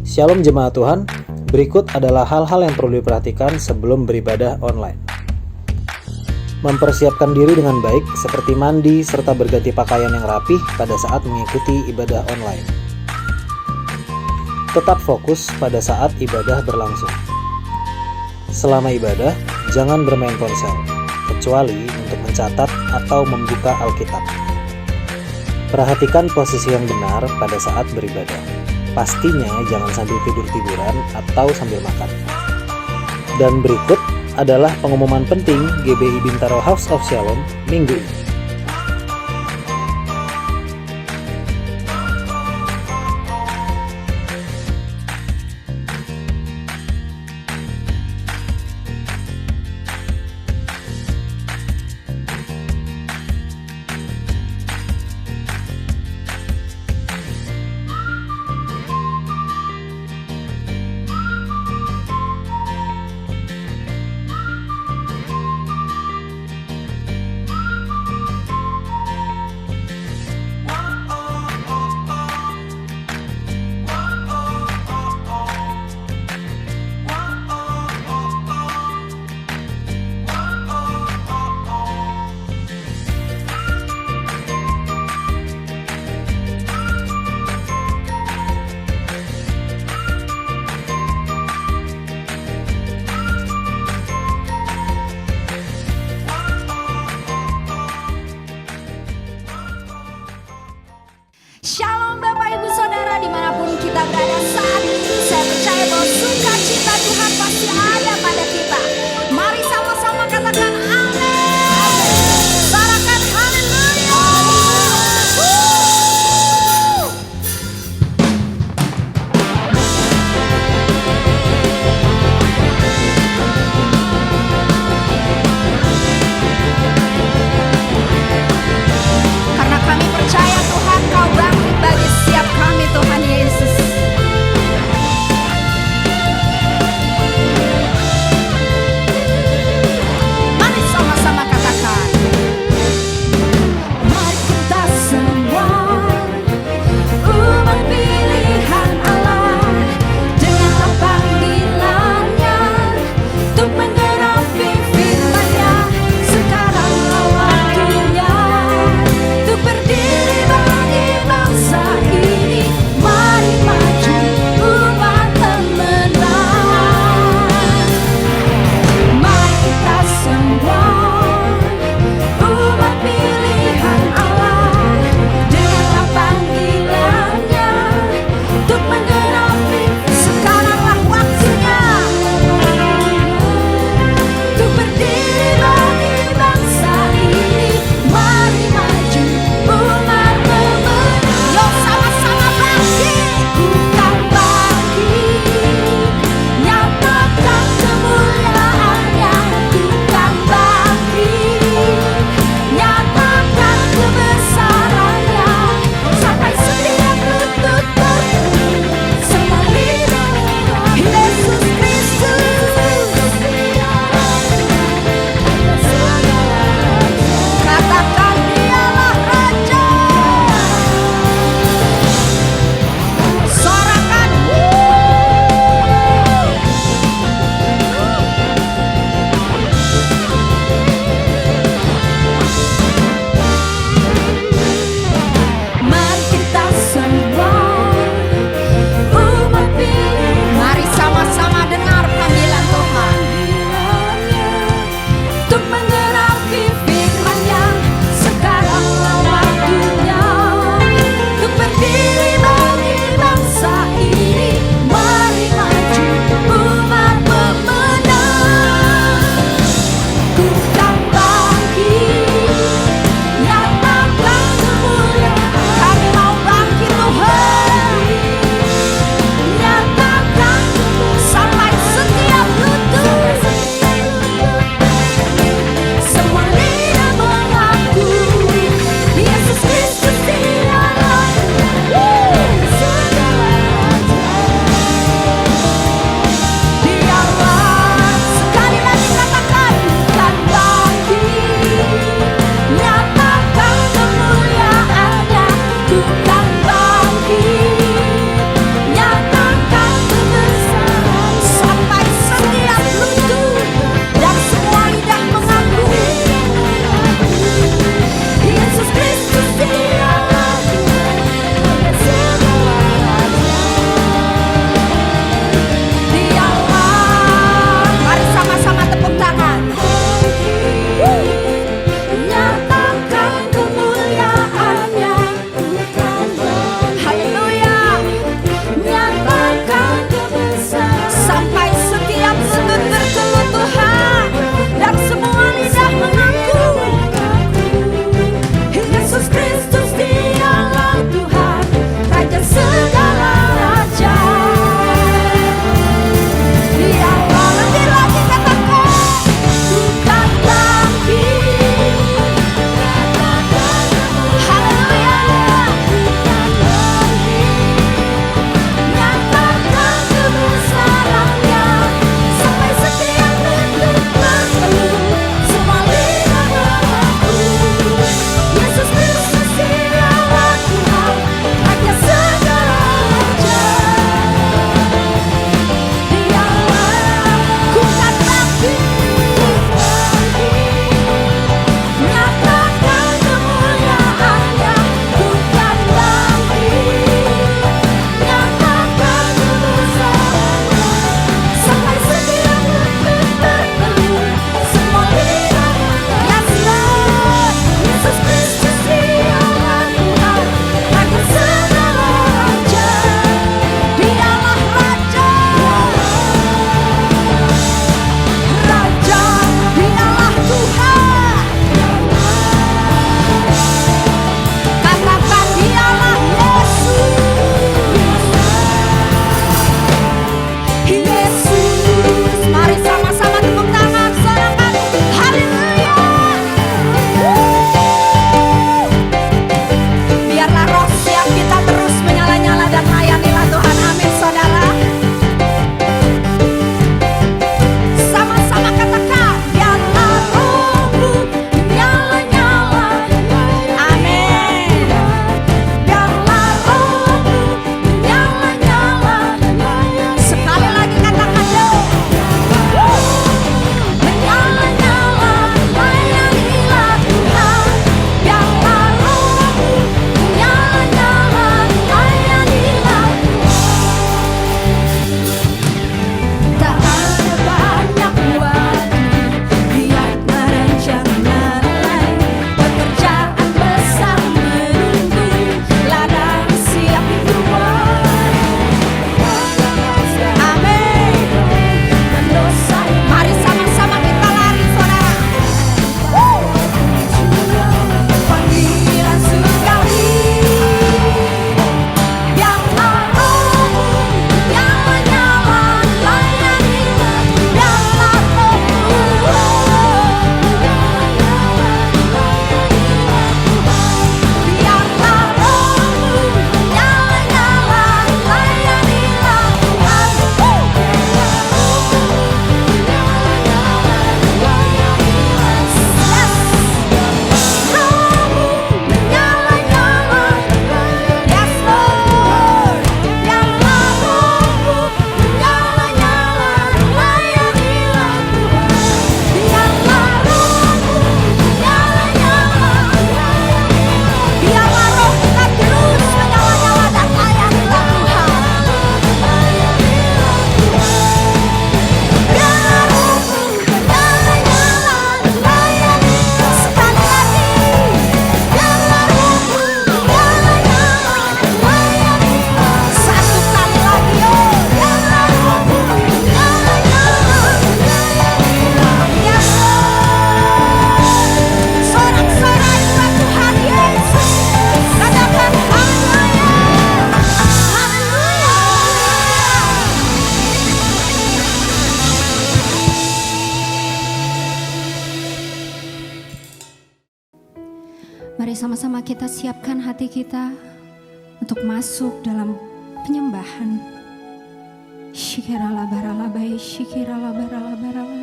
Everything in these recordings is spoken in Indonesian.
Shalom jemaat Tuhan, berikut adalah hal-hal yang perlu diperhatikan sebelum beribadah online. Mempersiapkan diri dengan baik seperti mandi serta berganti pakaian yang rapih pada saat mengikuti ibadah online. Tetap fokus pada saat ibadah berlangsung. Selama ibadah, jangan bermain ponsel, kecuali untuk mencatat atau membuka Alkitab. Perhatikan posisi yang benar pada saat beribadah. Pastinya jangan sambil tidur-tiduran atau sambil makan. Dan berikut adalah pengumuman penting GBI Bintaro House of Shalom minggu ini. Shalom Bapak Ibu Saudara dimanapun kita berada saat ini. Saya percaya bahwa sukacita Tuhan pasti ada pada kita. Mari sama-sama katakan amin. Sorakan haleluya. Karena kami percaya Tuhan Kau bangkit bagi setiap kami Tuhan Yesus. sama-sama kita siapkan hati kita untuk masuk dalam penyembahan. Shikirala barala bai, shikirala barala barala.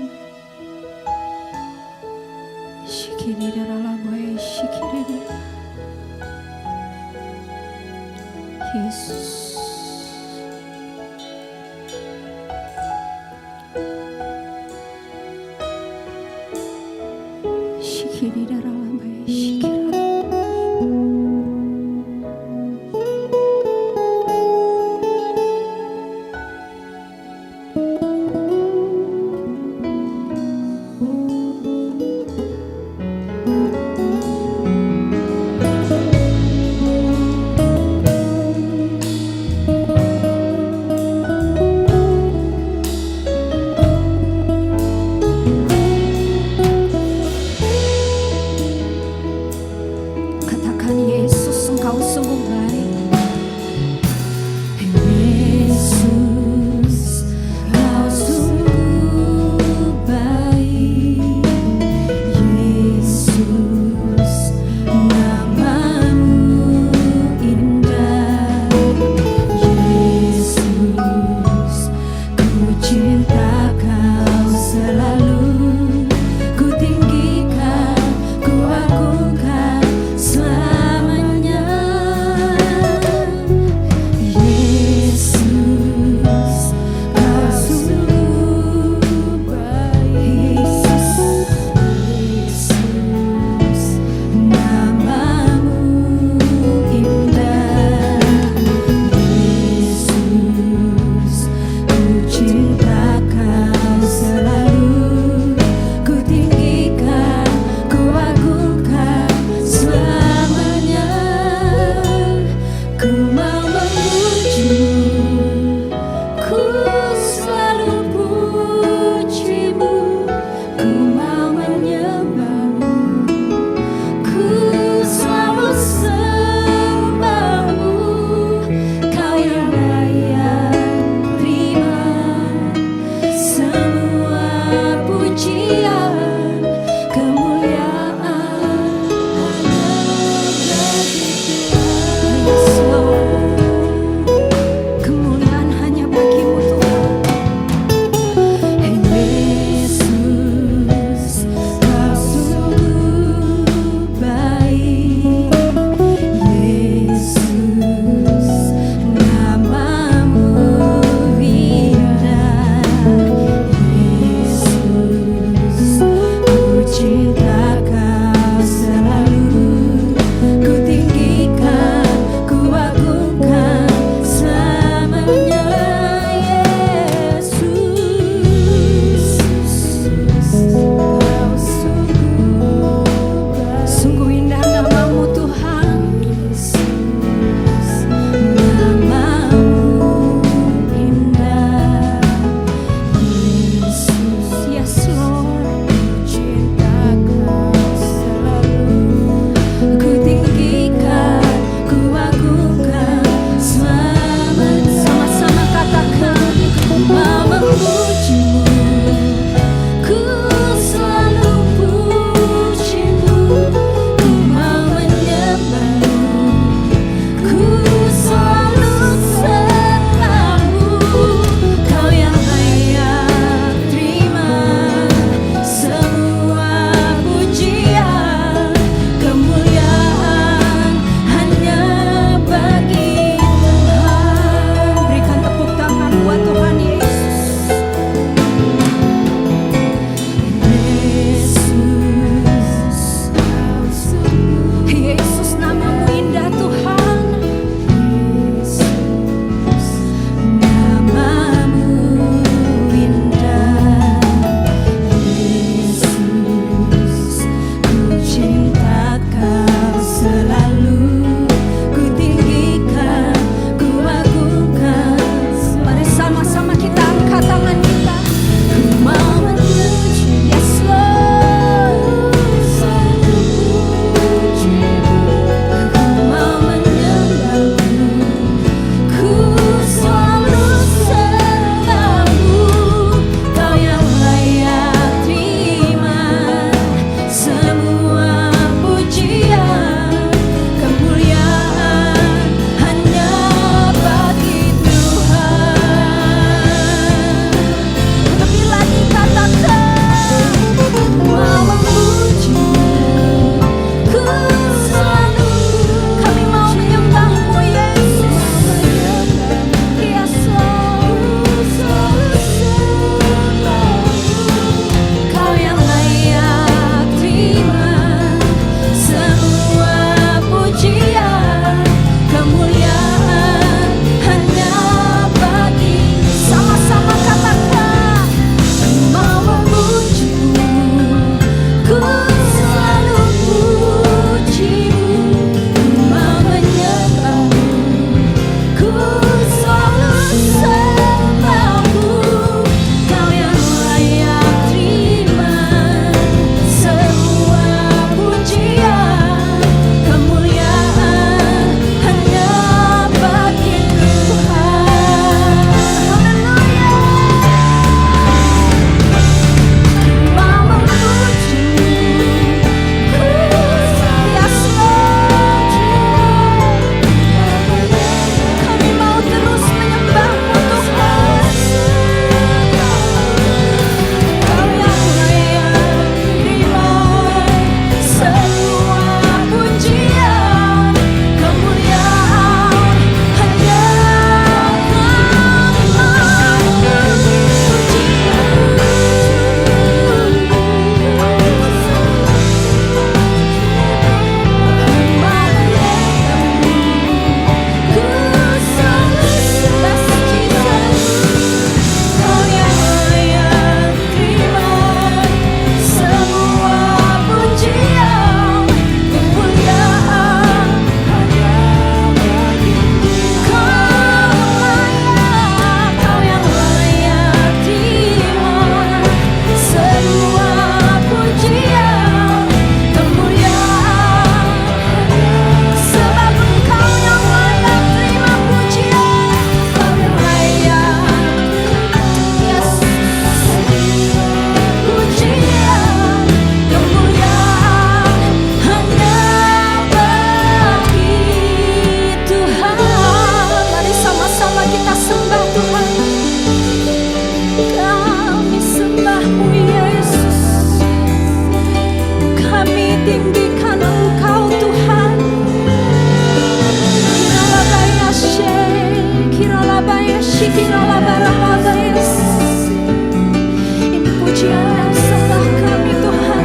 Shikirala bai, shikirala. Yesus. Shikirala bai, shikirala. Ini pujian dan sembah kami Tuhan.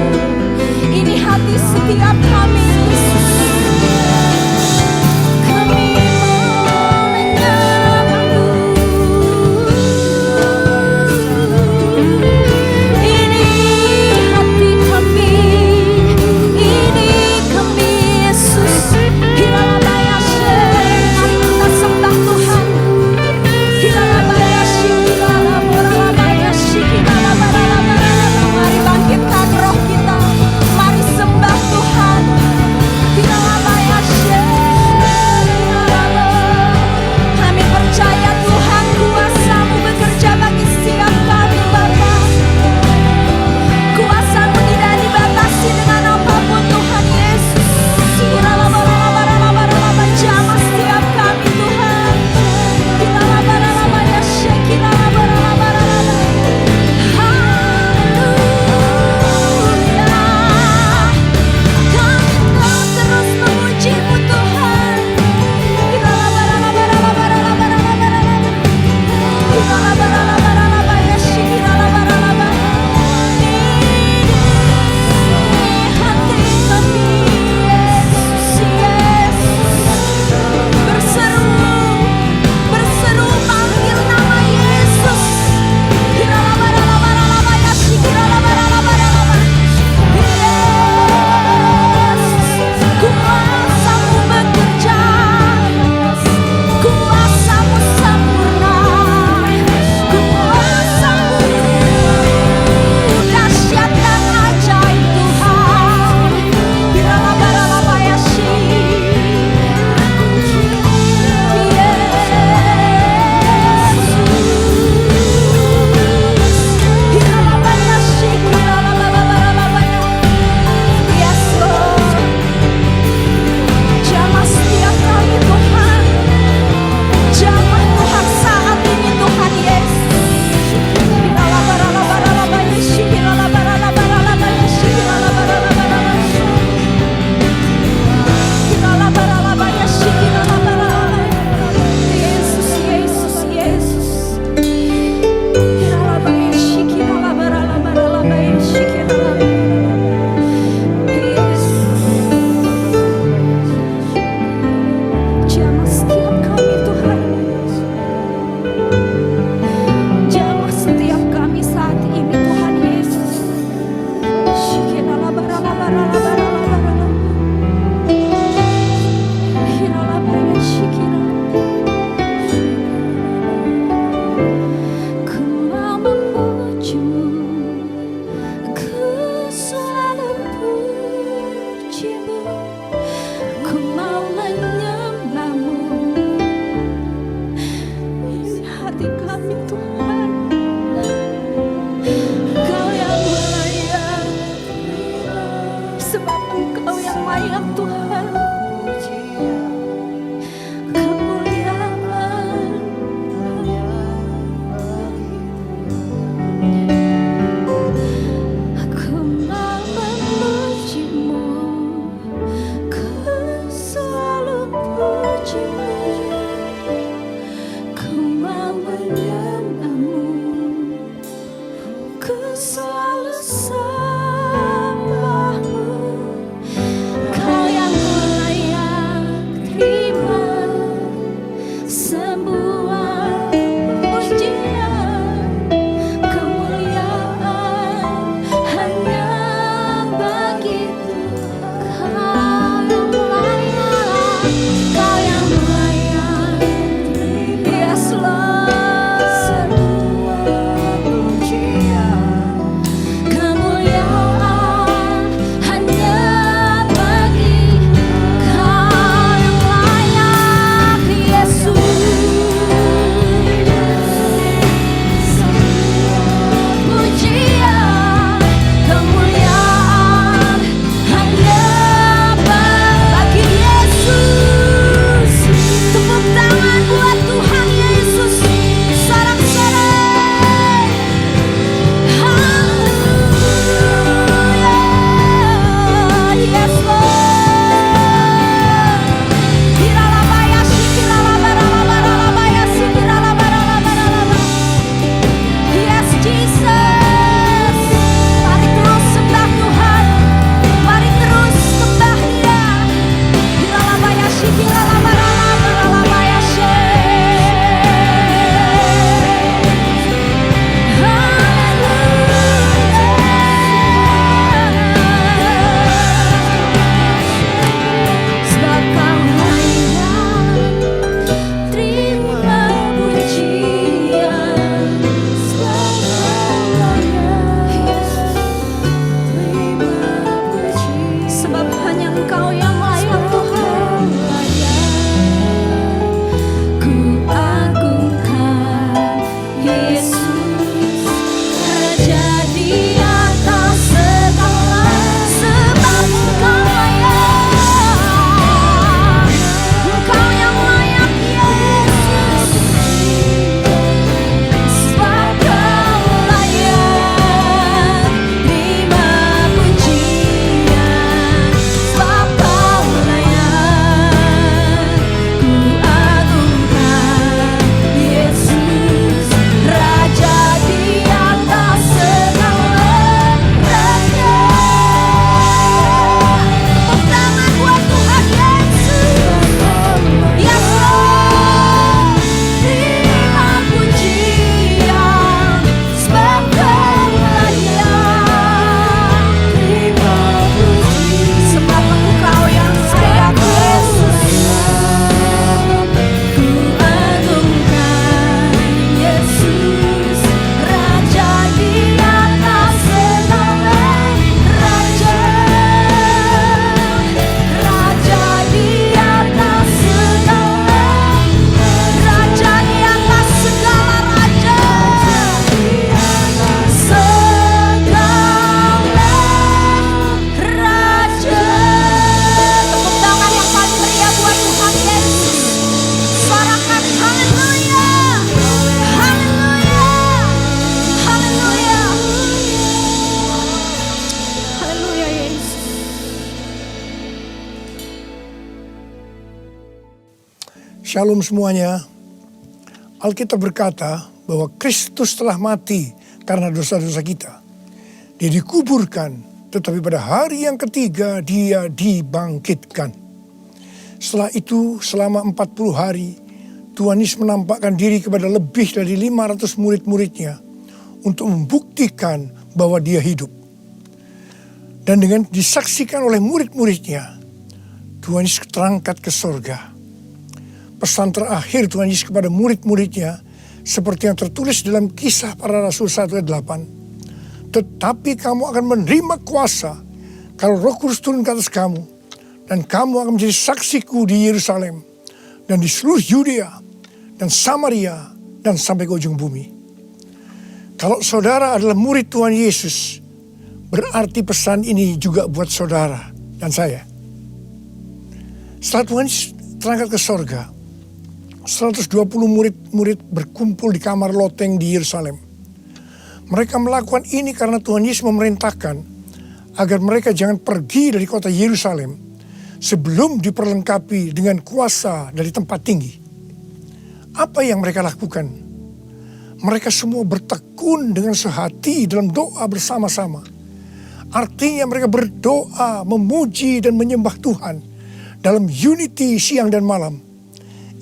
Ini hati setiap kami Yesus. Kami mau menyembah-Mu. Ini hati kami. Ini kami Yesus. Hiralabayashe. Mari kita sembah Tuhan. Hiralabayashi, hiralaboralabayashi, hiralabaralabarala. Mari bangkitkan roh kita. Mari sembah Tuhan. Hiralabayashi, hiralala. Kami percaya Tuhan kuasa-Mu bekerja bagi setiap kami Bapa. Kuasa-Mu tidak dibatasi dengan apapun Tuhan Yesus. Hiralabaralabaralabarala. Jamah setiap kami Tuhan. Hiralabaralabayashi, hiralabaralabarala. Haleluya. Kami mau terus memuji-Mu Tuhan. Hiralabaralabaralabaralabarala. Hiralabaralabaralabayashi, hiralabaralaba. Ini hati kami Yesus, Yesus. Berseru panggil nama Yesus. Hiralabaralabaralabayashi, hiralabaralabaralaba. Yesus, kuasa-Mu bekerja. Kuasa-Mu sempurna. Kuasa-Mu dahsyat dan ajaib Tuhan. Hiralabaralabayashi. Hiralabayashi, hiralabaralabaralabaya. Yes, Lord. Jamah setiap kami Tuhan. Jamah Tuhan saat ini Tuhan Yesus. Hiralabaralabaralabayashi, hiralabaralabaralabayashi, hiralabaralabaralabayashi. Hiralabaralabayashi, hiralabaralabayashi. Yesus, Yesus, Yesus. Hiralabayashi, hiralabaralabaralabayashi, jamah setiap kami Tuhan. Jamah setiap kami saat ini Tuhan Yesus. Hiralabaralabaralabaralabarala. Hiralabayashi, ku mau memuji-Mu, ku selalu puji-Mu, ku mau menyembah-Mu. Ini hati kami Tuhan. Engkau yang layak, sebab Engkau yang layak Tuhan. Kemuliaan. Aku mau memuji-Mu, ku selalu puji-Mu, ku mau menyembah-Mu, ku selalu sembah-Mu. Kau yang Shalom semuanya. Alkitab berkata bahwa Kristus telah mati karena dosa-dosa kita. Dia dikuburkan, tetapi pada hari yang ketiga dia dibangkitkan. Setelah itu selama 40 hari Tuhan Yesus menampakkan diri kepada lebih dari 500 murid-muridnya untuk membuktikan bahwa dia hidup. Dan dengan disaksikan oleh murid-muridnya, Tuhan Yesus terangkat ke sorga. Pesan terakhir Tuhan Yesus kepada murid-muridnya seperti yang tertulis dalam Kisah Para Rasul 1 ayat 8. Tetapi kamu akan menerima kuasa kalau Roh Kudus turun ke atas kamu, dan kamu akan menjadi saksiku di Yerusalem dan di seluruh Yudea dan Samaria dan sampai ke ujung bumi. Kalau saudara adalah murid Tuhan Yesus, berarti pesan ini juga buat saudara dan saya. Setelah Tuhan terangkat ke sorga, 120 murid-murid berkumpul di kamar loteng di Yerusalem. Mereka melakukan ini karena Tuhan Yesus memerintahkan agar mereka jangan pergi dari kota Yerusalem sebelum diperlengkapi dengan kuasa dari tempat tinggi. Apa yang mereka lakukan? Mereka semua bertekun dengan sehati dalam doa bersama-sama. Artinya mereka berdoa, memuji dan menyembah Tuhan dalam unity siang dan malam.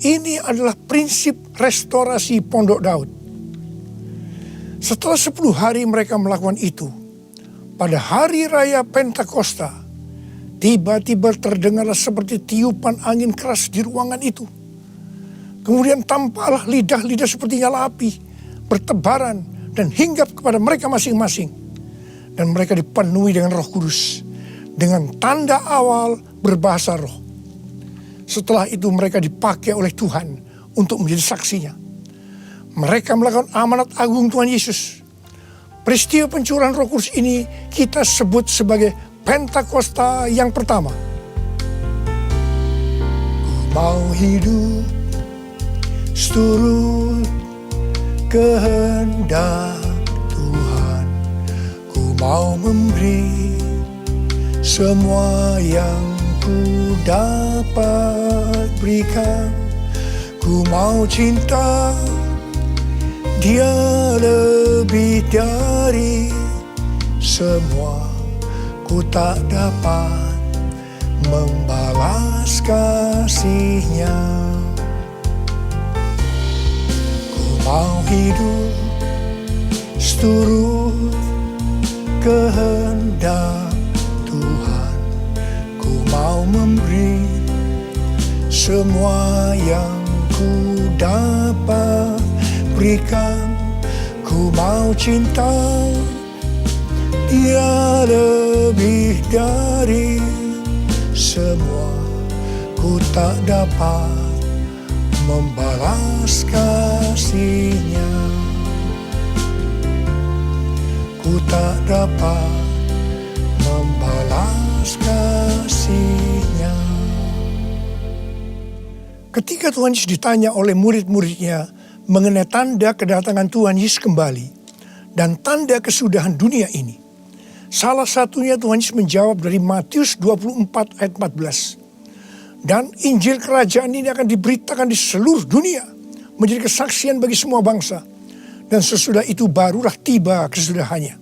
Ini adalah prinsip restorasi Pondok Daud. Setelah 10 hari mereka melakukan itu, pada hari raya Pentakosta, tiba-tiba terdengarlah seperti tiupan angin keras di ruangan itu. Kemudian tampaklah lidah-lidah seperti nyala api, bertebaran dan hinggap kepada mereka masing-masing. Dan mereka dipenuhi dengan Roh Kudus, dengan tanda awal berbahasa roh. Setelah itu mereka dipakai oleh Tuhan untuk menjadi saksinya. Mereka melakukan amanat agung Tuhan Yesus. Peristiwa pencurahan Roh Kudus ini kita sebut sebagai Pentakosta yang pertama. Ku mau hidup seturut kehendak Tuhan. Ku mau memberi semua yang ku dapat berikan. Ku mau cinta Dia lebih dari semua. Ku tak dapat membalas kasih-Nya. Ku mau hidup seturut kehendak Tuhan. Ku mau memberi semua yang ku dapat berikan. Ku mau cinta Dia lebih dari semua. Ku tak dapat membalas kasih-Nya. Ku tak dapat membalas kasih-Nya. Ketika Tuhan Yesus ditanya oleh murid-muridnya mengenai tanda kedatangan Tuhan Yesus kembali dan tanda kesudahan dunia ini, salah satunya Tuhan Yesus menjawab dari Matius 24 ayat 14. Dan Injil kerajaan ini akan diberitakan di seluruh dunia, menjadi kesaksian bagi semua bangsa. Dan sesudah itu barulah tiba kesudahannya.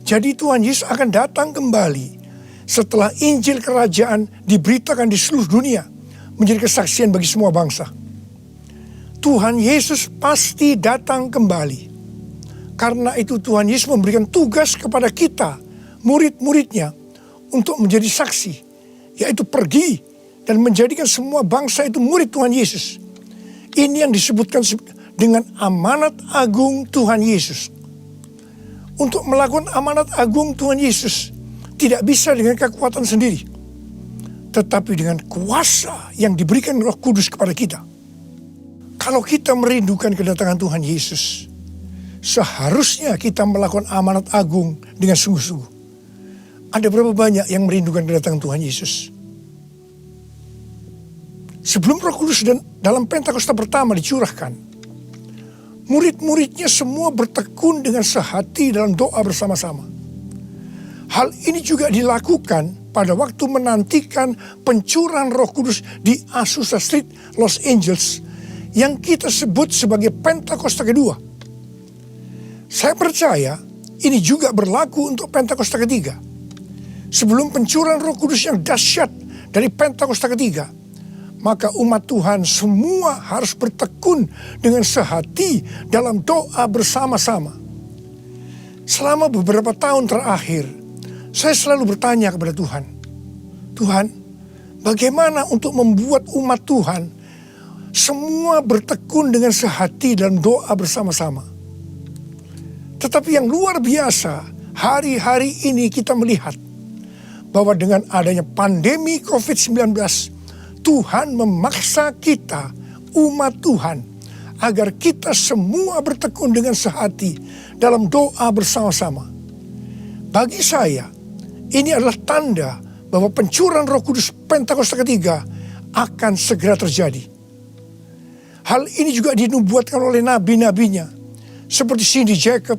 Jadi Tuhan Yesus akan datang kembali setelah Injil kerajaan diberitakan di seluruh dunia, menjadi kesaksian bagi semua bangsa. Tuhan Yesus pasti datang kembali. Karena itu Tuhan Yesus memberikan tugas kepada kita, murid-muridnya, untuk menjadi saksi. Yaitu pergi dan menjadikan semua bangsa itu murid Tuhan Yesus. Ini yang disebutkan dengan amanat agung Tuhan Yesus. Untuk melakukan amanat agung Tuhan Yesus tidak bisa dengan kekuatan sendiri, tetapi dengan kuasa yang diberikan Roh Kudus kepada kita. Kalau kita merindukan kedatangan Tuhan Yesus, seharusnya kita melakukan amanat agung dengan sungguh-sungguh. Ada berapa banyak yang merindukan kedatangan Tuhan Yesus? Sebelum Roh Kudus dan dalam Pentakosta pertama dicurahkan, murid-muridnya semua bertekun dengan sehati dalam doa bersama-sama. Hal ini juga dilakukan pada waktu menantikan pencurahan Roh Kudus di Azusa Street, Los Angeles, yang kita sebut sebagai Pentakosta kedua. Saya percaya ini juga berlaku untuk Pentakosta ketiga. Sebelum pencurahan Roh Kudus yang dahsyat dari Pentakosta ketiga, maka umat Tuhan semua harus bertekun dengan sehati dalam doa bersama-sama. Selama beberapa tahun terakhir, saya selalu bertanya kepada Tuhan, Tuhan, bagaimana untuk membuat umat Tuhan semua bertekun dengan sehati dalam doa bersama-sama. Tetapi yang luar biasa, hari-hari ini kita melihat bahwa dengan adanya pandemi COVID-19, Tuhan memaksa kita, umat Tuhan, agar kita semua bertekun dengan sehati dalam doa bersama-sama. Bagi saya, ini adalah tanda bahwa pencurahan Roh Kudus Pentakosta ketiga akan segera terjadi. Hal ini juga dinubuatkan oleh nabi-nabinya, seperti Cindy Jacob,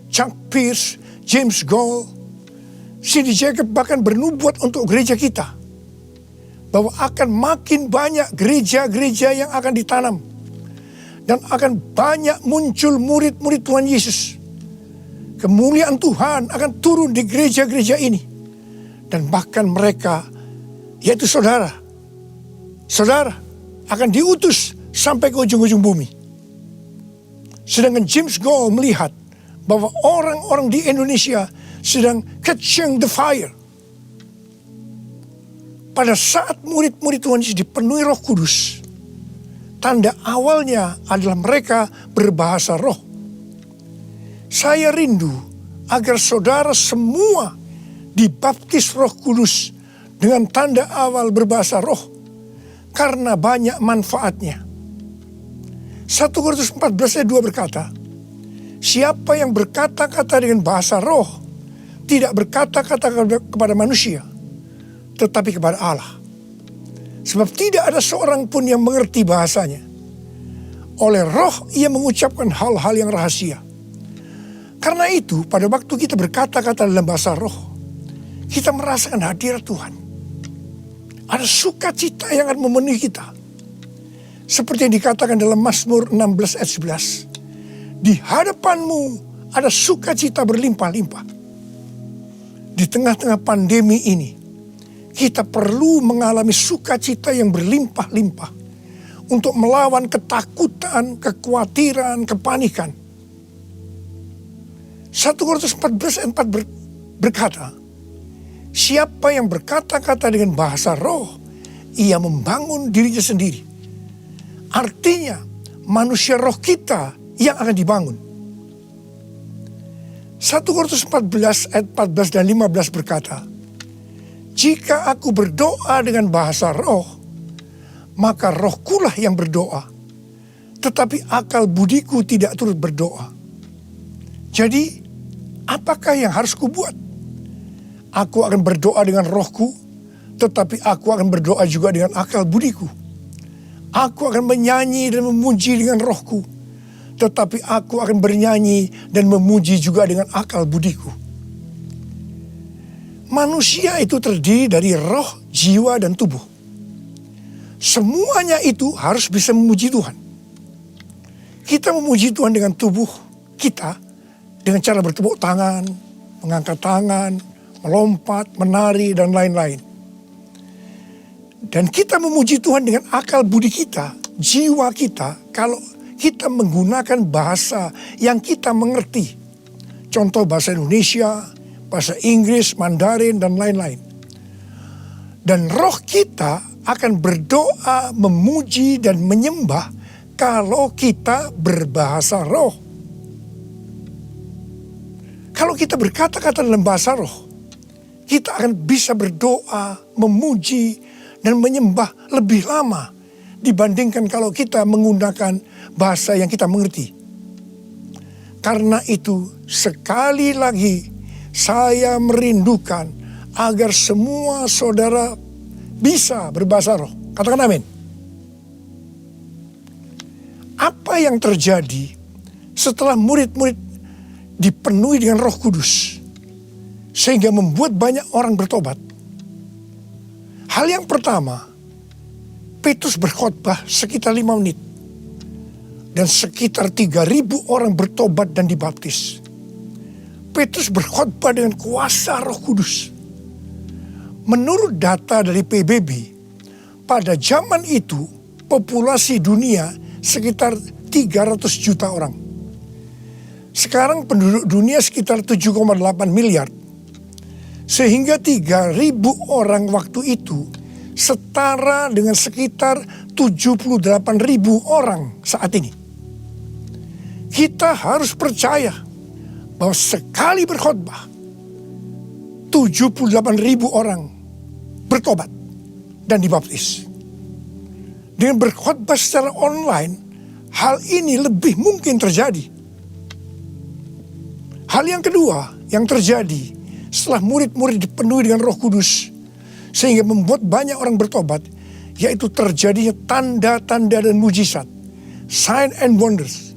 Chuck Pierce, James Goll. Cindy Jacob bahkan bernubuat untuk gereja kita, bahwa akan makin banyak gereja-gereja yang akan ditanam, dan akan banyak muncul murid-murid Tuhan Yesus. Kemuliaan Tuhan akan turun di gereja-gereja ini. Dan bahkan mereka, yaitu saudara akan diutus sampai ke ujung-ujung bumi. Sedangkan James Goll melihat bahwa orang-orang di Indonesia sedang catching the fire. Pada saat murid-murid Tuhan Yesus dipenuhi Roh Kudus, tanda awalnya adalah mereka berbahasa roh. Saya rindu agar saudara semua dibaptis Roh Kudus dengan tanda awal berbahasa roh, karena banyak manfaatnya. 1 Korintus 14 ayat 2 berkata, siapa yang berkata-kata dengan bahasa roh, tidak berkata-kata kepada manusia, tetapi kepada Allah. Sebab tidak ada seorang pun yang mengerti bahasanya. Oleh roh ia mengucapkan hal-hal yang rahasia. Karena itu pada waktu kita berkata-kata dalam bahasa roh, kita merasakan hadirat Tuhan. Ada sukacita yang akan memenuhi kita. Seperti yang dikatakan dalam Mazmur 16 ayat 11. Di hadapanmu ada sukacita berlimpah-limpah. Di tengah-tengah pandemi ini, kita perlu mengalami sukacita yang berlimpah-limpah untuk melawan ketakutan, kekhawatiran, kepanikan. 1 Korintus 14 ayat 4 berkata, siapa yang berkata-kata dengan bahasa roh, ia membangun dirinya sendiri. Artinya, manusia roh kita yang akan dibangun. 1 Korintus 14 ayat 14 dan 15 berkata, jika aku berdoa dengan bahasa roh, maka rohkulah yang berdoa, tetapi akal budiku tidak turut berdoa. Jadi, apakah yang harus kubuat? Aku akan berdoa dengan rohku, tetapi aku akan berdoa juga dengan akal budiku. Aku akan menyanyi dan memuji dengan rohku, tetapi aku akan bernyanyi dan memuji juga dengan akal budiku. Manusia itu terdiri dari roh, jiwa, dan tubuh. Semuanya itu harus bisa memuji Tuhan. Kita memuji Tuhan dengan tubuh kita, dengan cara bertepuk tangan, mengangkat tangan, melompat, menari, dan lain-lain. Dan kita memuji Tuhan dengan akal budi kita, jiwa kita, kalau kita menggunakan bahasa yang kita mengerti. Contoh bahasa Indonesia, bahasa Inggris, Mandarin, dan lain-lain. Dan roh kita akan berdoa, memuji, dan menyembah kalau kita berbahasa roh. Kalau kita berkata-kata dalam bahasa roh, kita akan bisa berdoa, memuji, dan menyembah lebih lama dibandingkan kalau kita menggunakan bahasa yang kita mengerti. Karena itu, sekali lagi saya merindukan agar semua saudara bisa berbahasa roh. Katakan amin. Apa yang terjadi setelah murid-murid dipenuhi dengan Roh Kudus sehingga membuat banyak orang bertobat? Hal yang pertama, Petrus berkhotbah sekitar 5 menit. Dan sekitar 3.000 orang bertobat dan dibaptis. Petrus berkhotbah dengan kuasa Roh Kudus. Menurut data dari PBB, pada zaman itu populasi dunia sekitar 300 juta orang. Sekarang penduduk dunia sekitar 7,8 miliar. Sehingga 3.000 orang waktu itu setara dengan sekitar 78.000 orang saat ini. Kita harus percaya bahwa sekali berkhotbah 78.000 orang bertobat dan dibaptis. Dengan berkhotbah secara online, hal ini lebih mungkin terjadi. Hal yang kedua yang terjadi setelah murid-murid dipenuhi dengan Roh Kudus sehingga membuat banyak orang bertobat, yaitu terjadinya tanda-tanda dan mujizat, sign and wonders.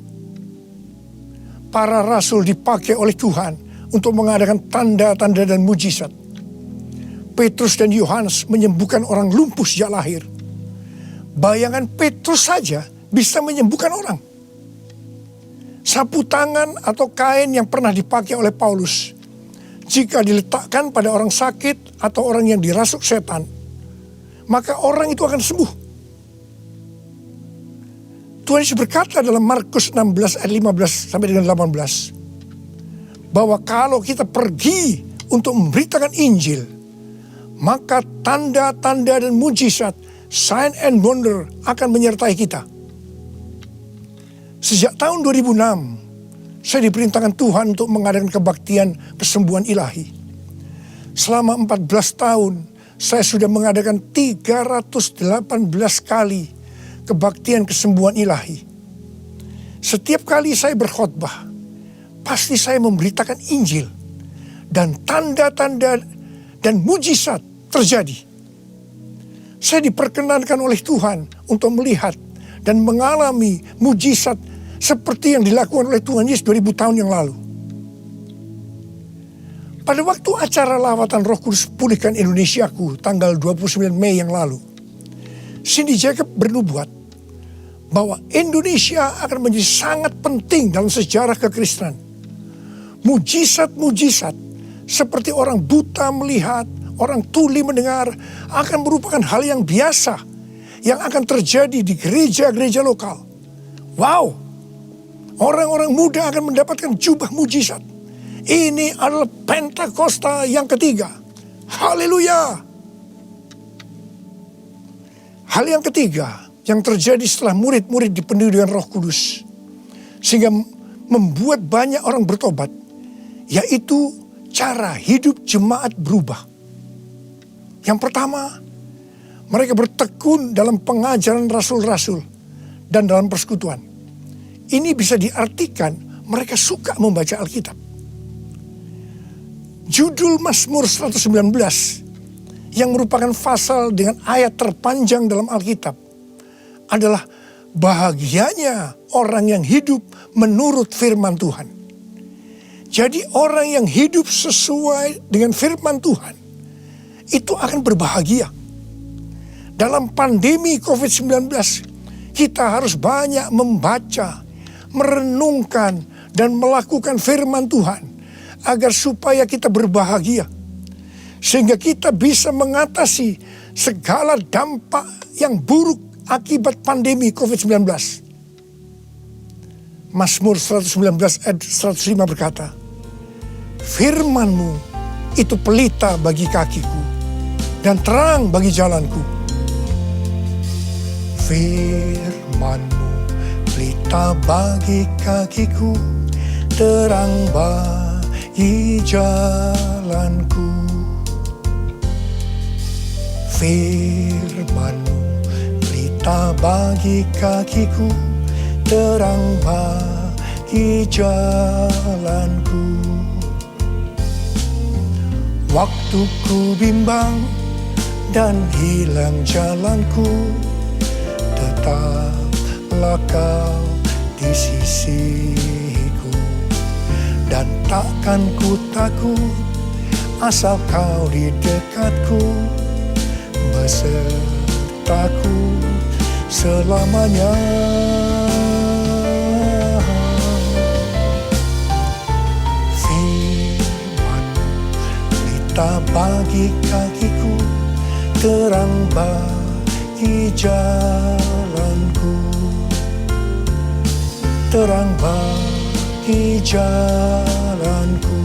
Para rasul dipakai oleh Tuhan untuk mengadakan tanda-tanda dan mujizat. Petrus dan Yohanes menyembuhkan orang lumpuh sejak lahir. Bayangan Petrus saja bisa menyembuhkan orang. Sapu tangan atau kain yang pernah dipakai oleh Paulus, jika diletakkan pada orang sakit atau orang yang dirasuk setan, maka orang itu akan sembuh. Tuhan Yesus berkata dalam Markus 16 ayat 15 sampai dengan 18, bahwa kalau kita pergi untuk memberitakan Injil, maka tanda-tanda dan mujizat, sign and wonder akan menyertai kita. Sejak tahun 2006, saya diperintahkan Tuhan untuk mengadakan kebaktian kesembuhan ilahi. Selama 14 tahun, saya sudah mengadakan 318 kali kebaktian kesembuhan ilahi. Setiap kali saya berkhotbah, pasti saya memberitakan Injil. Dan tanda-tanda dan mujizat terjadi. Saya diperkenankan oleh Tuhan untuk melihat dan mengalami mujizat seperti yang dilakukan oleh Tuhan Yesus 2000 tahun yang lalu. Pada waktu acara lawatan Roh Kudus Pulihkan Indonesiaku tanggal 29 Mei yang lalu, Cindy Jacob bernubuat bahwa Indonesia akan menjadi sangat penting dalam sejarah kekristenan. Mujizat-mujizat seperti orang buta melihat, orang tuli mendengar akan merupakan hal yang biasa yang akan terjadi di gereja-gereja lokal. Wow, orang-orang muda akan mendapatkan jubah mujizat. Ini adalah Pentakosta yang ketiga. Haleluya. Hal yang ketiga yang terjadi setelah murid-murid dipenuhi dengan Roh Kudus, sehingga membuat banyak orang bertobat, yaitu cara hidup jemaat berubah. Yang pertama, mereka bertekun dalam pengajaran rasul-rasul dan dalam persekutuan. Ini bisa diartikan mereka suka membaca Alkitab. Judul Mazmur 119 yang merupakan pasal dengan ayat terpanjang dalam Alkitab adalah bahagianya orang yang hidup menurut firman Tuhan. Jadi orang yang hidup sesuai dengan firman Tuhan itu akan berbahagia. Dalam pandemi COVID-19 kita harus banyak membaca, merenungkan dan melakukan firman Tuhan agar supaya kita berbahagia. Sehingga kita bisa mengatasi segala dampak yang buruk akibat pandemi COVID-19. Mazmur 119 ayat 105 berkata, "Firman-Mu itu pelita bagi kakiku dan terang bagi jalanku." Firman-Mu pelita bagi kakiku, terang bagi jalanku. Firman-Mu pelita bagi kakiku, terang bagi jalanku. Waktu ku bimbang dan hilang jalanku, tetaplah Kau di sisiku. Dan takkan ku takut asal Kau di dekatku, sertaku selamanya. Firman berita bagi kakiku, terang bagi jalanku, terang bagi jalanku,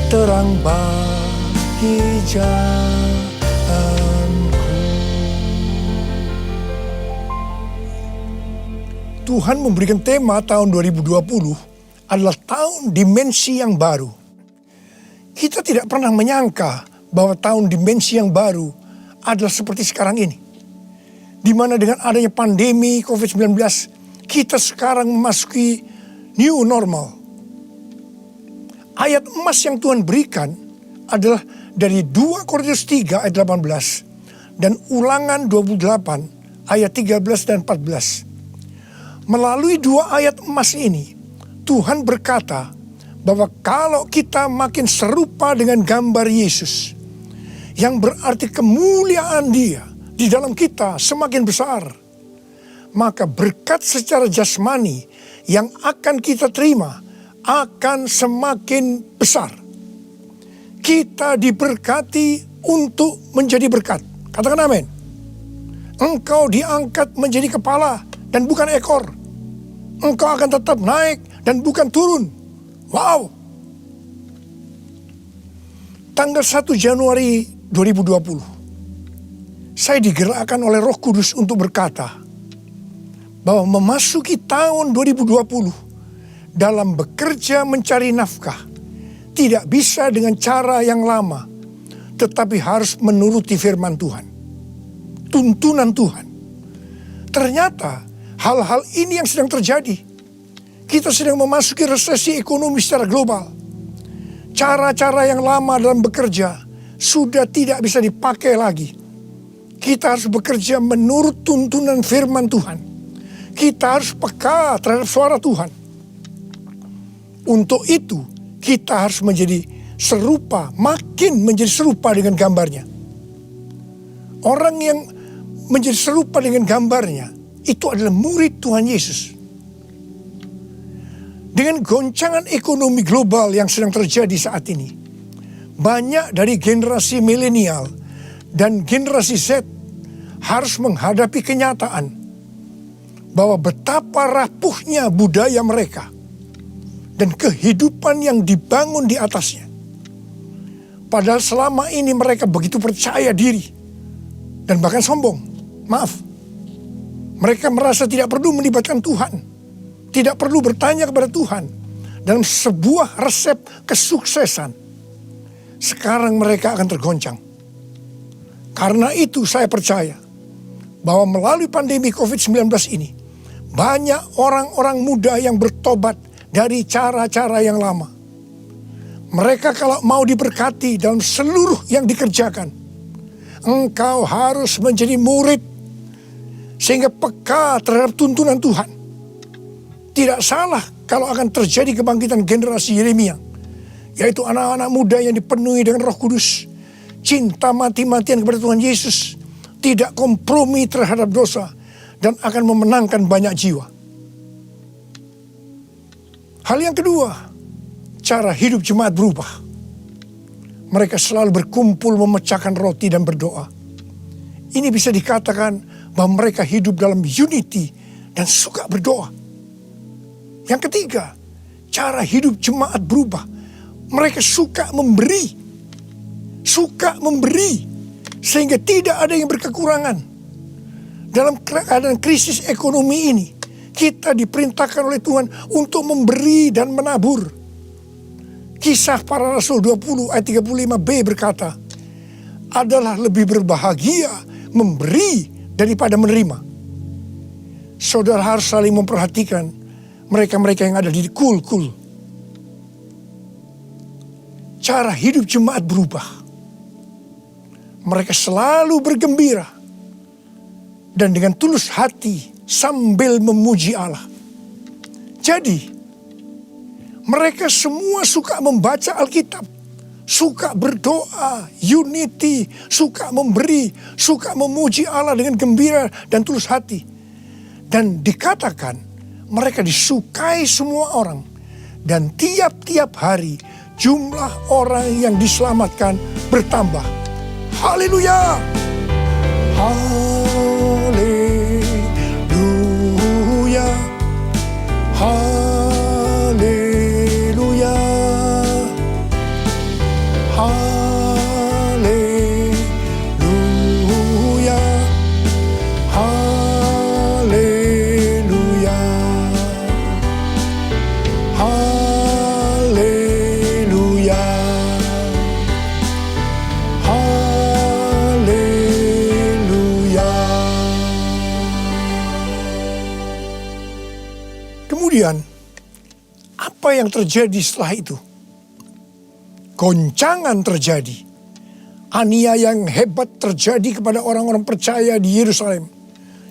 terang bagi jalanku. Tuhan memberikan tema tahun 2020 adalah tahun dimensi yang baru. Kita tidak pernah menyangka bahwa tahun dimensi yang baru adalah seperti sekarang ini, di mana dengan adanya pandemi COVID-19, kita sekarang memasuki new normal. Ayat emas yang Tuhan berikan adalah dari 2 Korintus 3 ayat 18 dan Ulangan 28 ayat 13 dan 14. Melalui 2 ayat emas ini, Tuhan berkata bahwa kalau kita makin serupa dengan gambar Yesus, yang berarti kemuliaan Dia di dalam kita semakin besar, maka berkat secara jasmani yang akan kita terima akan semakin besar. Kita diberkati untuk menjadi berkat. Katakan amin. Engkau diangkat menjadi kepala dan bukan ekor. Engkau akan tetap naik dan bukan turun. Wow. Tanggal 1 Januari 2020, saya digerakkan oleh Roh Kudus untuk berkata bahwa memasuki tahun 2020 dalam bekerja mencari nafkah tidak bisa dengan cara yang lama, tetapi harus menuruti firman Tuhan, tuntunan Tuhan. Ternyata hal-hal ini yang sedang terjadi. Kita sedang memasuki resesi ekonomi secara global. Cara-cara yang lama dalam bekerja sudah tidak bisa dipakai lagi. Kita harus bekerja menurut tuntunan firman Tuhan. Kita harus peka terhadap suara Tuhan. Untuk itu, kita harus menjadi serupa, makin menjadi serupa dengan gambarnya. Orang yang menjadi serupa dengan gambarnya, itu adalah murid Tuhan Yesus. Dengan goncangan ekonomi global yang sedang terjadi saat ini, banyak dari generasi milenial dan generasi Z harus menghadapi kenyataan bahwa betapa rapuhnya budaya mereka dan kehidupan yang dibangun di atasnya. Padahal selama ini mereka begitu percaya diri dan bahkan sombong. Maaf, mereka merasa tidak perlu melibatkan Tuhan, tidak perlu bertanya kepada Tuhan dalam sebuah resep kesuksesan. Sekarang mereka akan tergoncang. Karena itu saya percaya bahwa melalui pandemi COVID-19 ini, banyak orang-orang muda yang bertobat dari cara-cara yang lama. Mereka kalau mau diberkati dalam seluruh yang dikerjakan, engkau harus menjadi murid sehingga peka terhadap tuntunan Tuhan. Tidak salah kalau akan terjadi kebangkitan generasi Yeremia, yaitu anak-anak muda yang dipenuhi dengan Roh Kudus, cinta mati-matian kepada Tuhan Yesus, tidak kompromi terhadap dosa, dan akan memenangkan banyak jiwa. Hal yang kedua, cara hidup jemaat berubah. Mereka selalu berkumpul memecahkan roti dan berdoa. Ini bisa dikatakan bahwa mereka hidup dalam unity dan suka berdoa. Yang ketiga, cara hidup jemaat berubah. Mereka suka memberi. Suka memberi. Sehingga tidak ada yang berkekurangan. Dalam keadaan krisis ekonomi ini, kita diperintahkan oleh Tuhan untuk memberi dan menabur. Kisah Para Rasul 20 ayat 35b berkata, adalah lebih berbahagia memberi daripada menerima. Saudara harus saling memperhatikan mereka-mereka yang ada di kul-kul. Cara hidup jemaat berubah. Mereka selalu bergembira dan dengan tulus hati sambil memuji Allah. Jadi, mereka semua suka membaca Alkitab, suka berdoa, unity, suka memberi, suka memuji Allah dengan gembira dan tulus hati. Dan dikatakan mereka disukai semua orang. Dan tiap-tiap hari jumlah orang yang diselamatkan bertambah. Haleluya! Haleluya! Haleluya! Haleluya! Haleluya! Haleluya! Haleluya! Kemudian, apa yang terjadi setelah itu? Goncangan terjadi. Aniaya yang hebat terjadi kepada orang-orang percaya di Yerusalem.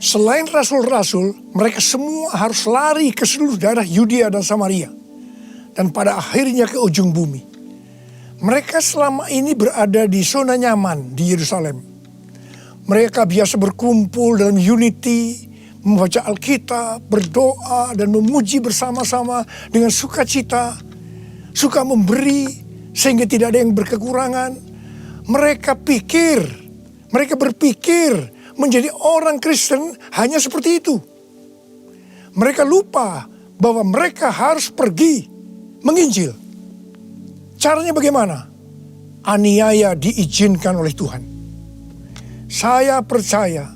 Selain rasul-rasul, mereka semua harus lari ke seluruh daerah Yudea dan Samaria. Dan pada akhirnya ke ujung bumi. Mereka selama ini berada di zona nyaman di Yerusalem. Mereka biasa berkumpul dalam unity, membaca Alkitab, berdoa, dan memuji bersama-sama dengan sukacita. Suka memberi, sehingga tidak ada yang berkekurangan. Mereka berpikir menjadi orang Kristen hanya seperti itu. Mereka lupa bahwa mereka harus pergi menginjil. Caranya bagaimana? Aniaya diizinkan oleh Tuhan. Saya percaya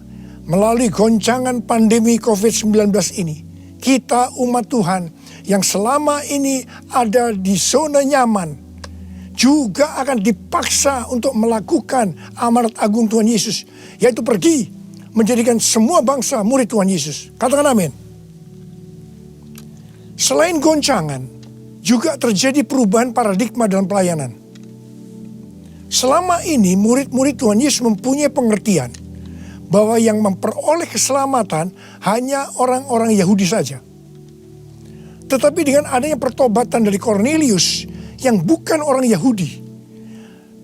melalui goncangan pandemi COVID-19 ini, kita umat Tuhan yang selama ini ada di zona nyaman, juga akan dipaksa untuk melakukan amanat agung Tuhan Yesus, yaitu pergi menjadikan semua bangsa murid Tuhan Yesus. Katakan amin. Selain goncangan, juga terjadi perubahan paradigma dalam pelayanan. Selama ini murid-murid Tuhan Yesus mempunyai pengertian bahwa yang memperoleh keselamatan hanya orang-orang Yahudi saja. Tetapi dengan adanya pertobatan dari Kornelius yang bukan orang Yahudi,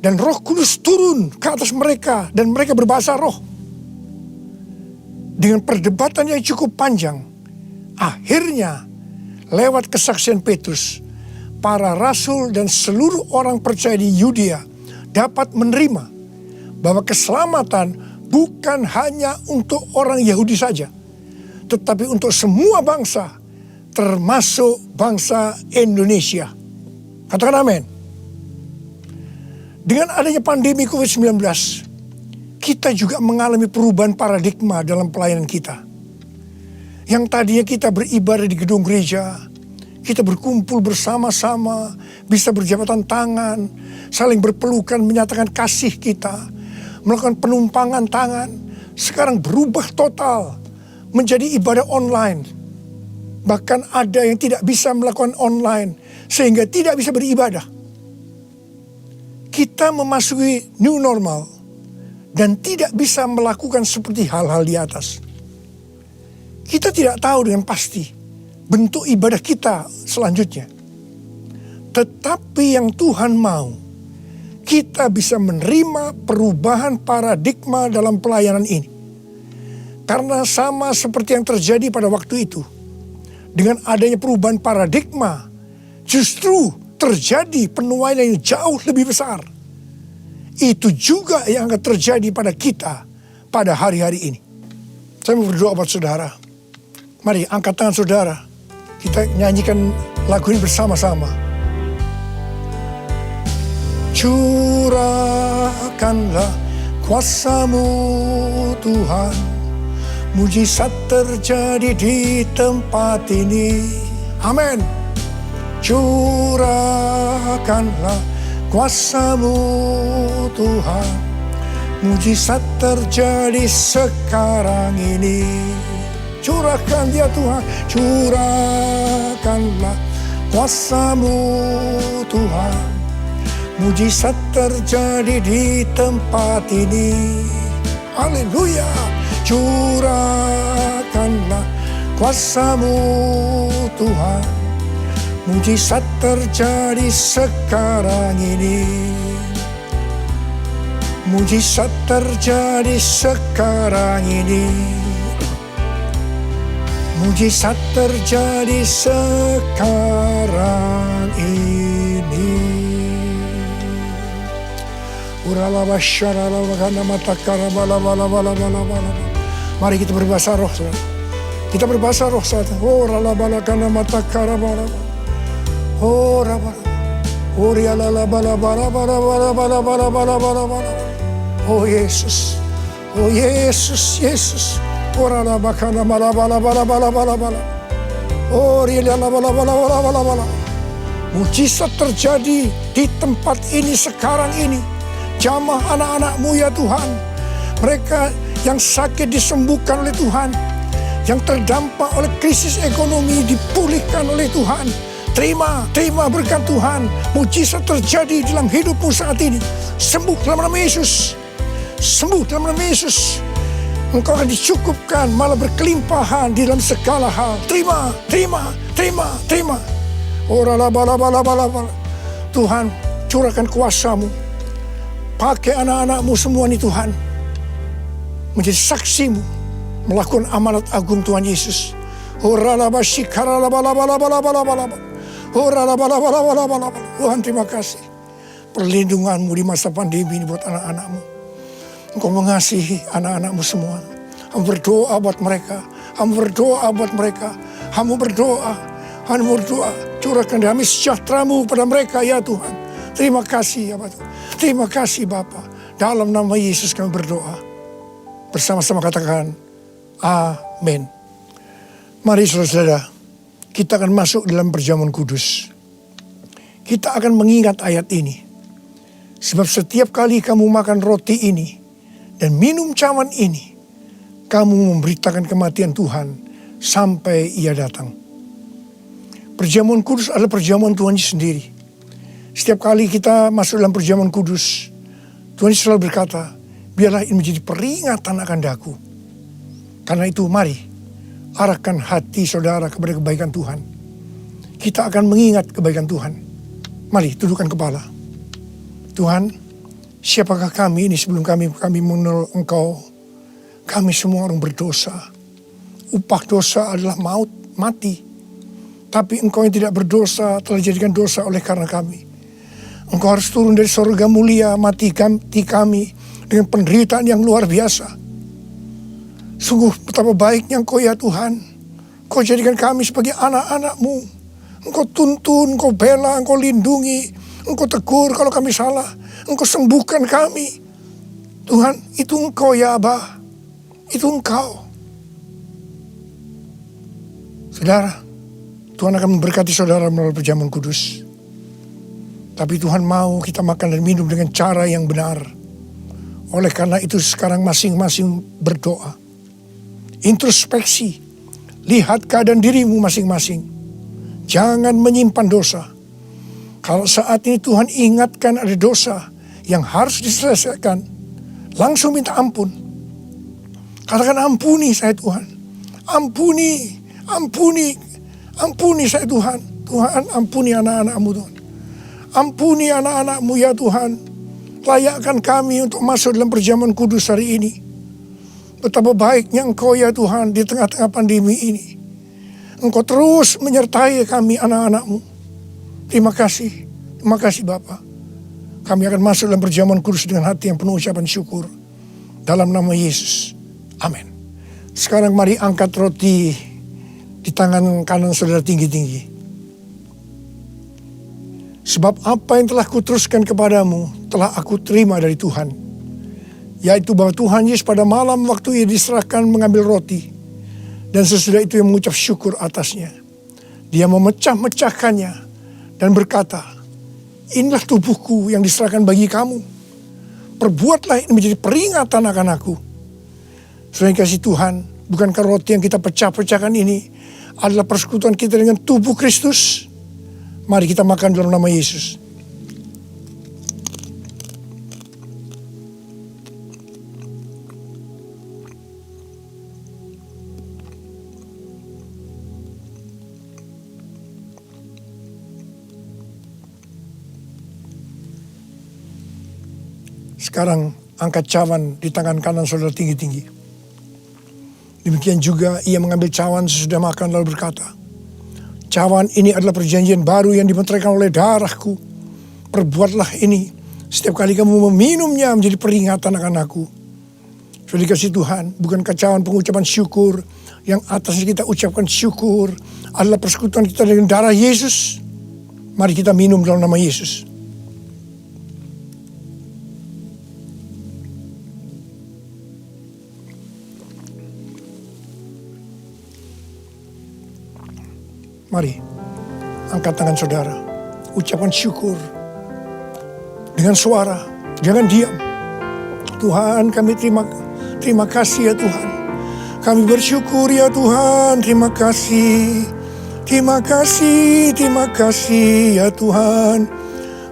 dan Roh Kudus turun ke atas mereka dan mereka berbahasa roh. Dengan perdebatan yang cukup panjang, akhirnya lewat kesaksian Petrus, para rasul dan seluruh orang percaya di Yudea dapat menerima bahwa keselamatan bukan hanya untuk orang Yahudi saja, tetapi untuk semua bangsa, termasuk bangsa Indonesia. Katakan amin. Dengan adanya pandemi COVID-19, kita juga mengalami perubahan paradigma dalam pelayanan kita. Yang tadinya kita beribadah di gedung gereja, kita berkumpul bersama-sama, bisa berjabatan tangan, saling berpelukan, menyatakan kasih kita, melakukan penumpangan tangan. Sekarang berubah total menjadi ibadah online. Bahkan ada yang tidak bisa melakukan online, sehingga tidak bisa beribadah. Kita memasuki new normal dan tidak bisa melakukan seperti hal-hal di atas. Kita tidak tahu dengan pasti bentuk ibadah kita selanjutnya. Tetapi yang Tuhan mau, kita bisa menerima perubahan paradigma dalam pelayanan ini. Karena sama seperti yang terjadi pada waktu itu, dengan adanya perubahan paradigma, justru terjadi penuaian yang jauh lebih besar. Itu juga yang akan terjadi pada kita pada hari-hari ini. Saya mau berdoa buat saudara. Mari angkat tangan saudara. Kita nyanyikan lagu ini bersama-sama. Curahkanlah kuasa-Mu Tuhan. Mujizat terjadi di tempat ini. Amin. Curahkanlah kuasa-Mu Tuhan. Mujizat terjadi sekarang ini. Curahkan ya Tuhan. Curahkanlah kuasa-Mu Tuhan. Mujizat terjadi di tempat ini. Haleluya. Curahkanlah kuasa-Mu Tuhan. Mujizat terjadi sekarang ini. Mujizat terjadi sekarang ini. Mujizat terjadi sekarang ini. Mari kita berbahasa roh, saudara. Kita berbahasa roh saat oh ralabala kana mata karabala. Oh rabala. Oh rialala bala bala bala bala bala bala bala bala bala. Oh Yesus. Oh Yesus, Yesus. Oh ralaba kana bala bala bala bala bala bala. Oh rialala bala bala bala bala bala. Mujizat terjadi di tempat ini sekarang ini. Jamah anak-anak-Mu ya Tuhan. Mereka yang sakit disembuhkan oleh Tuhan. Yang terdampak oleh krisis ekonomi dipulihkan oleh Tuhan. Terima berkat Tuhan. Mujizat terjadi dalam hidupmu saat ini. Sembuh dalam nama Yesus. Sembuh dalam nama Yesus. Engkau akan dicukupkan, malah berkelimpahan di dalam segala hal. Terima. Tuhan, curahkan kuasa-Mu. Pakai anak-anak-Mu semua nih Tuhan. Menjadi saksi-Mu. Melakukan amanat agung Tuhan Yesus. Tuhan, terima kasih. Perlindungan-Mu di masa pandemi ini buat anak-anak-Mu. Engkau mengasihi anak-anak-Mu semua. Hamba berdoa buat mereka. Hamba berdoa. Curahkan damai sejahtera-Mu pada mereka ya Tuhan. Terima kasih ya Bapak. Terima kasih Bapa. Dalam nama Yesus kami berdoa. Bersama-sama katakan amin. Mari saudara-saudara, kita akan masuk dalam perjamuan kudus. Kita akan mengingat ayat ini. Sebab setiap kali kamu makan roti ini dan minum cawan ini, kamu memberitakan kematian Tuhan sampai Ia datang. Perjamuan kudus adalah perjamuan Tuhan Yesus sendiri. Setiap kali kita masuk dalam perjamuan kudus, Tuhan Yesus selalu berkata, biarlah ini menjadi peringatan akan daku. Karena itu mari arahkan hati saudara kepada kebaikan Tuhan. Kita akan mengingat kebaikan Tuhan. Mari tundukkan kepala. Tuhan, siapakah kami ini sebelum kami mengenal Engkau? Kami semua orang berdosa. Upah dosa adalah maut, mati. Tapi Engkau yang tidak berdosa telah dijadikan dosa oleh karena kami. Engkau harus turun dari surga mulia, mati kami dengan penderitaan yang luar biasa. Sungguh betapa baiknya Engkau ya Tuhan. Engkau jadikan kami sebagai anak-anak-Mu. Engkau tuntun, Engkau bela, Engkau lindungi. Engkau tegur kalau kami salah. Engkau sembuhkan kami. Tuhan, itu Engkau ya Abah. Itu Engkau. Saudara, Tuhan akan memberkati saudara melalui perjamuan kudus. Tapi Tuhan mau kita makan dan minum dengan cara yang benar. Oleh karena itu sekarang masing-masing berdoa. Introspeksi, lihat keadaan dirimu masing-masing. Jangan menyimpan dosa. Kalau saat ini Tuhan ingatkan ada dosa yang harus diselesaikan, langsung minta ampun. Katakan ampuni saya Tuhan. Ampuni saya Tuhan. Tuhan ampuni anak-anak-Mu Tuhan. Ampuni anak-anak-Mu ya Tuhan. Layakkan kami untuk masuk dalam perjamuan kudus hari ini. Betapa baiknya Engkau ya Tuhan di tengah-tengah pandemi ini. Engkau terus menyertai kami anak-anak-Mu. Terima kasih Bapa. Kami akan masuk dalam perjamuan kudus dengan hati yang penuh ucapan syukur. Dalam nama Yesus. Amin. Sekarang mari angkat roti di tangan kanan saudara tinggi-tinggi. Sebab apa yang telah kuteruskan kepadamu telah aku terima dari Tuhan. Yaitu bahwa Tuhan Yesus pada malam waktu Ia diserahkan mengambil roti. Dan sesudah itu Ia mengucap syukur atasnya. Dia memecah-mecahkannya dan berkata, inilah tubuhku yang diserahkan bagi kamu. Perbuatlah ini menjadi peringatan akan aku. Selain kasih Tuhan, bukankah roti yang kita pecah-pecahkan ini adalah persekutuan kita dengan tubuh Kristus? Mari kita makan dalam nama Yesus. Sekarang angkat cawan di tangan kanan saudara tinggi-tinggi. Demikian juga ia mengambil cawan sesudah makan lalu berkata, cawan ini adalah perjanjian baru yang dimeteraikan oleh darahku. Perbuatlah ini setiap kali kamu meminumnya menjadi peringatan akan aku. Sudah dikasih Tuhan, bukankah cawan pengucapan syukur yang atasnya kita ucapkan syukur adalah persekutuan kita dengan darah Yesus? Mari kita minum dalam nama Yesus. Mari, angkat tangan saudara, ucapkan syukur dengan suara, jangan diam. Tuhan, kami terima kasih ya Tuhan. Kami bersyukur ya Tuhan, terima kasih. Terima kasih ya Tuhan.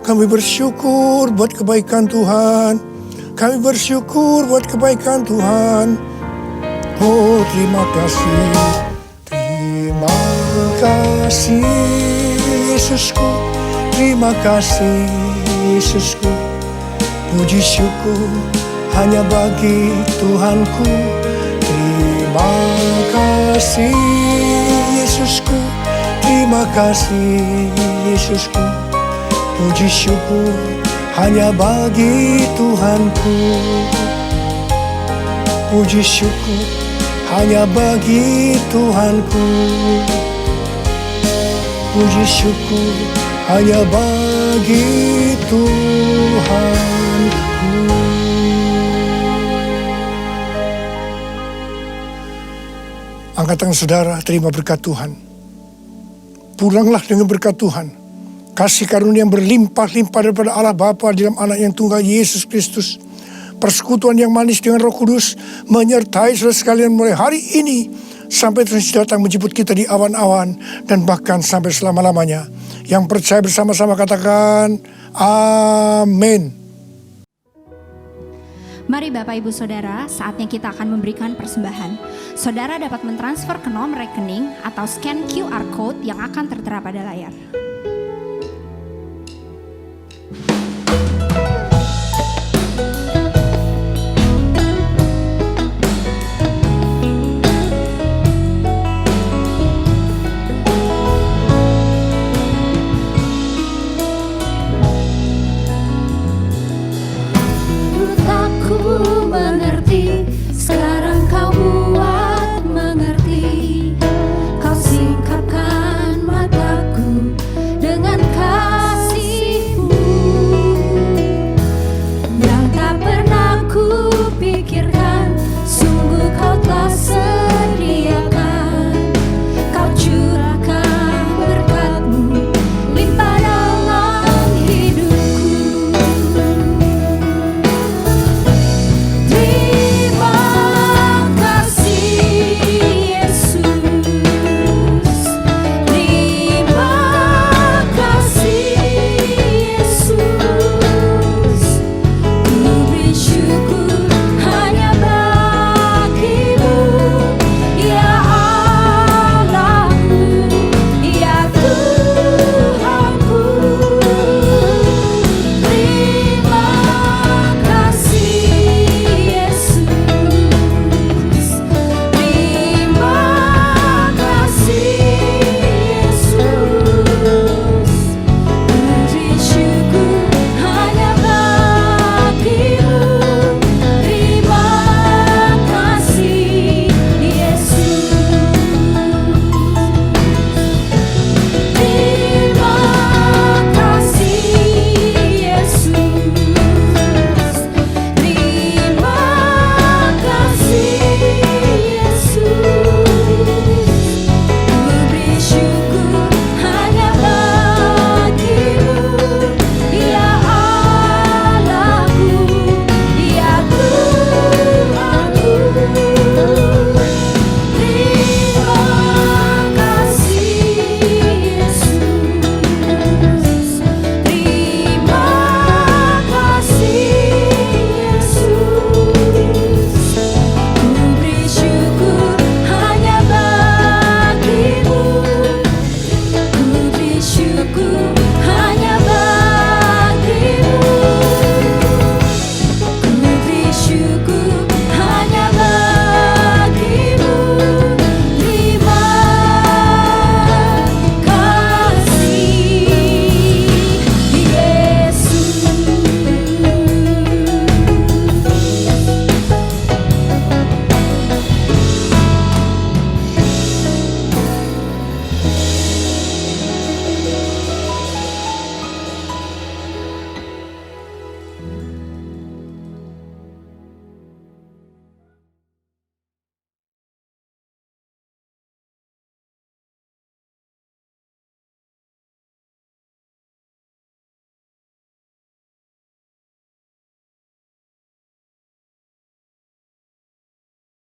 Kami bersyukur buat kebaikan Tuhan. Kami bersyukur buat kebaikan Tuhan. Oh, terima kasih. Terima kasih Yesusku, terima kasih Yesusku. Puji syukur hanya bagi Tuhanku. Terima kasih Yesusku, terima kasih Yesusku. Puji syukur hanya bagi Tuhanku. Puji syukur hanya bagi Tuhanku. Puji syukur hanya bagi Tuhanku. Angkat tangan saudara, terima berkat Tuhan. Pulanglah dengan berkat Tuhan. Kasih karunia yang berlimpah-limpah daripada Allah Bapa dalam anak yang tunggal Yesus Kristus. Persekutuan yang manis dengan Roh Kudus menyertai saudara sekalian mulai hari ini sampai Tuhan datang menjemput kita di awan-awan dan bahkan sampai selama-lamanya. Yang percaya bersama-sama katakan amin. Mari Bapak Ibu Saudara, saatnya kita akan memberikan persembahan. Saudara dapat mentransfer ke nomor rekening atau scan QR Code yang akan tertera pada layar.